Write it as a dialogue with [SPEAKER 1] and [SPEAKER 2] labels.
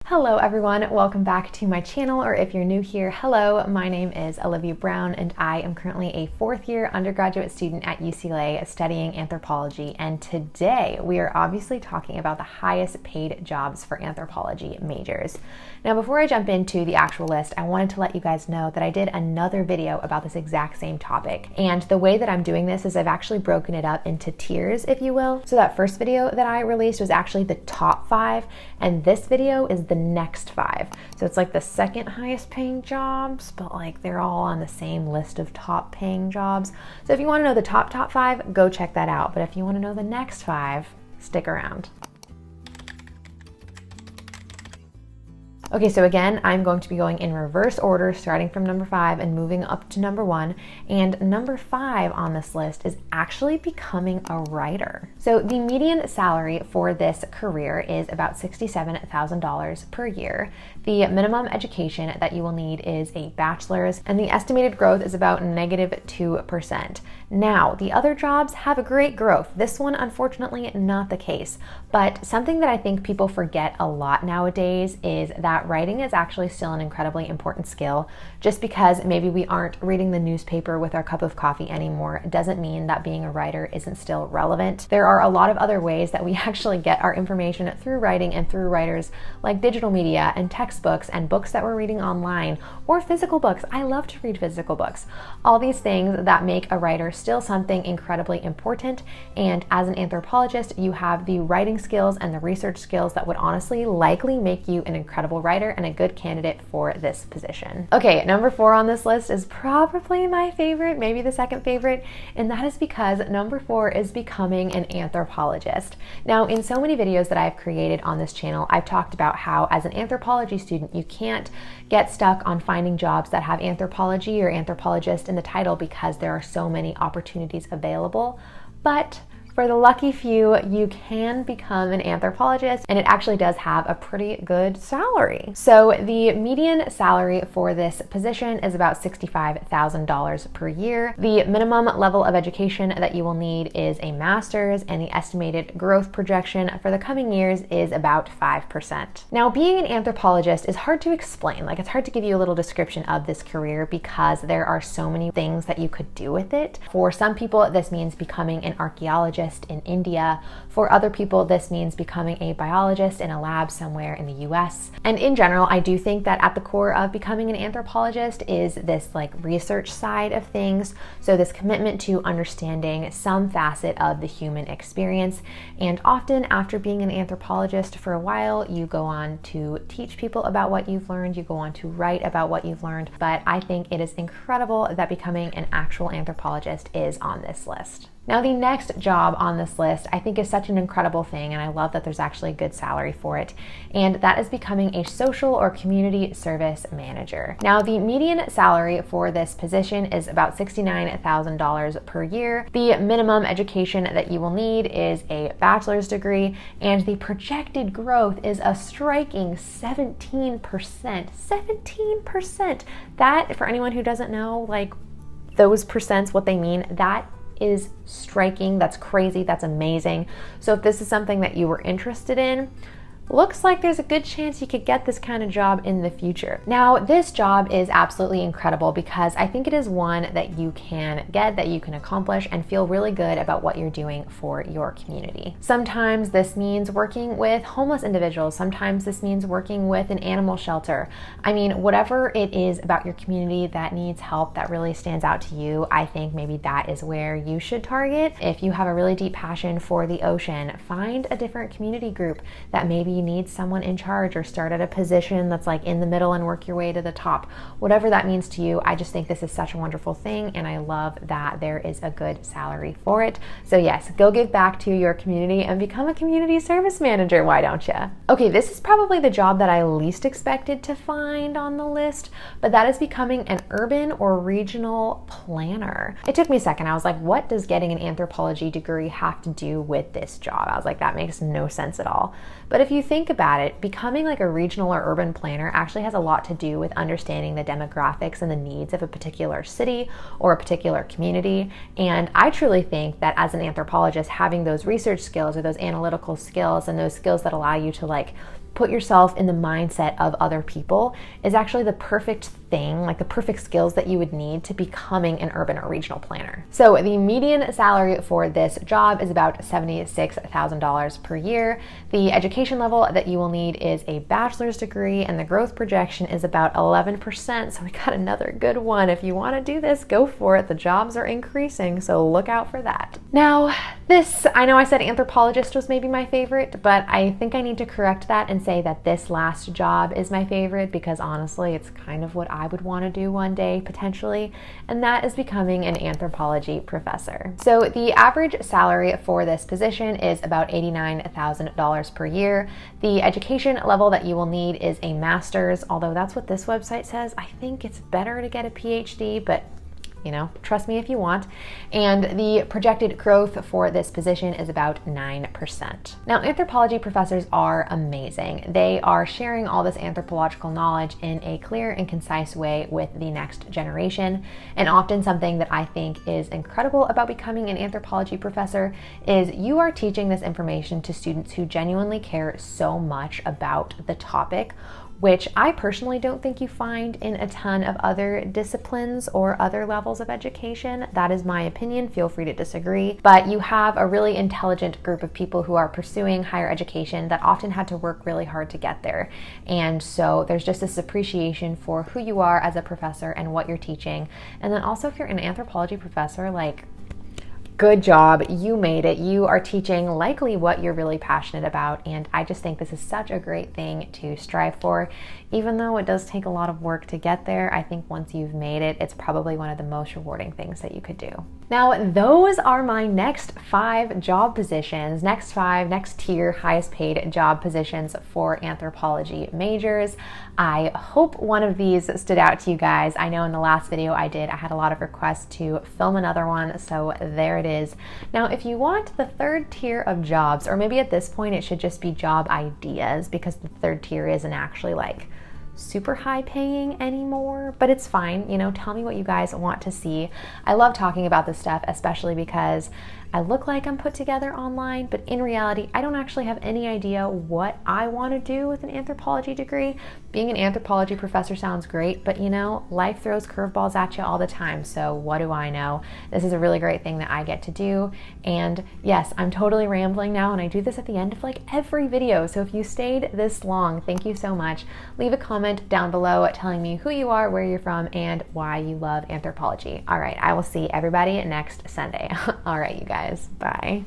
[SPEAKER 1] Hello everyone, welcome back to my channel, or if you're new here, hello, my name is Alivia Brown and I am currently a fourth year undergraduate student at UCLA studying anthropology, and today we are obviously talking about the highest paid jobs for anthropology majors. Now before I jump into the actual list, I wanted to let you guys know that I did another video about this exact same topic, and the way that I'm doing this is I've actually broken it up into tiers, if you will. So that first video that I released was actually the top 5, and this video is the next 5. So it's like the second highest paying jobs, but like they're all on the same list of top paying jobs. So if you want to know the top 5, go check that out. But if you want to know the next 5, stick around. Okay, so again, I'm going to be going in reverse order, starting from number 5 and moving up to number 1. And number 5 on this list is actually becoming a writer. So the median salary for this career is about $67,000 per year. The minimum education that you will need is a bachelor's, and the estimated growth is about -2%. Now, the other jobs have a great growth. This one, unfortunately, not the case. But something that I think people forget a lot nowadays is that writing is actually still an incredibly important skill. Just because maybe we aren't reading the newspaper with our cup of coffee anymore doesn't mean that being a writer isn't still relevant. There are a lot of other ways that we actually get our information through writing and through writers, like digital media and textbooks and books that we're reading online, or physical books. I love to read physical books. All these things that make a writer still something incredibly important, and as an anthropologist, you have the writing skills and the research skills that would honestly likely make you an incredible writer and a good candidate for this position. Okay, number 4 on this list is probably my favorite, maybe the second favorite, and that is because number 4 is becoming an anthropologist. Now, in so many videos that I've created on this channel, I've talked about how as an anthropology student, you can't get stuck on finding jobs that have anthropology or anthropologist in the title because there are so many opportunities available. But for the lucky few, you can become an anthropologist, and it actually does have a pretty good salary. So the median salary for this position is about $65,000 per year. The minimum level of education that you will need is a master's, and the estimated growth projection for the coming years is about 5%. Now, being an anthropologist is hard to explain. Like, it's hard to give you a little description of this career because there are so many things that you could do with it. For some people, this means becoming an archaeologist in India. For other people, this means becoming a biologist in a lab somewhere in the US. And in general, I do think that at the core of becoming an anthropologist is this like research side of things. So this commitment to understanding some facet of the human experience. And often after being an anthropologist for a while, you go on to teach people about what you've learned, you go on to write about what you've learned. But I think it is incredible that becoming an actual anthropologist is on this list. Now, the next job on this list I think is such an incredible thing, and I love that there's actually a good salary for it, and that is becoming a social or community service manager. Now, the median salary for this position is about $69,000 per year. The minimum education that you will need is a bachelor's degree, and the projected growth is a striking 17%. 17%! That, for anyone who doesn't know, like, those percents, what they mean, that is striking, that's crazy, that's amazing. So if this is something that you were interested in, looks like there's a good chance you could get this kind of job in the future. Now, this job is absolutely incredible because I think it is one that you can get, that you can accomplish, and feel really good about what you're doing for your community. Sometimes this means working with homeless individuals. Sometimes this means working with an animal shelter. I mean, whatever it is about your community that needs help that really stands out to you, I think maybe that is where you should target. If you have a really deep passion for the ocean, find a different community group that maybe you need someone in charge, or start at a position that's like in the middle and work your way to the top. Whatever that means to you, I just think this is such a wonderful thing, and I love that there is a good salary for it. So yes, go give back to your community and become a community service manager, why don't you? Okay, this is probably the job that I least expected to find on the list, but that is becoming an urban or regional planner. It took me a second. I was like, what does getting an anthropology degree have to do with this job? I was like, that makes no sense at all. But if you think about it, becoming like a regional or urban planner actually has a lot to do with understanding the demographics and the needs of a particular city or a particular community. And I truly think that as an anthropologist, having those research skills or those analytical skills and those skills that allow you to like put yourself in the mindset of other people is actually the perfect thing, like the perfect skills that you would need to becoming an urban or regional planner. So the median salary for this job is about $76,000 per year. The education level that you will need is a bachelor's degree, and the growth projection is about 11%. So we got another good one. If you want to do this, go for it. The jobs are increasing, so look out for that. Now, I know I said anthropologist was maybe my favorite, but I think I need to correct that and say that this last job is my favorite, because honestly, it's kind of what I would want to do one day potentially, and that is becoming an anthropology professor. So the average salary for this position is about $89,000 per year. The education level that you will need is a master's, although that's what this website says. I think it's better to get a PhD, but trust me if you want. And the projected growth for this position is about 9%. Now, anthropology professors are amazing. They are sharing all this anthropological knowledge in a clear and concise way with the next generation. And often something that I think is incredible about becoming an anthropology professor is you are teaching this information to students who genuinely care so much about the topic, which I personally don't think you find in a ton of other disciplines or other levels of education. That is my opinion. Feel free to disagree. But you have a really intelligent group of people who are pursuing higher education that often had to work really hard to get there. And so there's just this appreciation for who you are as a professor and what you're teaching. And then also, if you're an anthropology professor, good job, you made it. You are teaching likely what you're really passionate about, and I just think this is such a great thing to strive for. Even though it does take a lot of work to get there, I think once you've made it, it's probably one of the most rewarding things that you could do. Now, those are my next 5 job positions, next tier, highest paid job positions for anthropology majors. I hope one of these stood out to you guys. I know in the last video I had a lot of requests to film another one, so there it is. Now, if you want the 3rd tier of jobs, or maybe at this point it should just be job ideas, because the 3rd tier isn't actually super high paying anymore, but it's fine. Tell me what you guys want to see. I love talking about this stuff, especially because I look like I'm put together online, but in reality, I don't actually have any idea what I want to do with an anthropology degree. Being an anthropology professor sounds great, but life throws curveballs at you all the time, so what do I know? This is a really great thing that I get to do, and yes, I'm totally rambling now, and I do this at the end of every video, so if you stayed this long, thank you so much. Leave a comment down below telling me who you are, where you're from, and why you love anthropology. All right, I will see everybody next Sunday. All right, you guys, bye.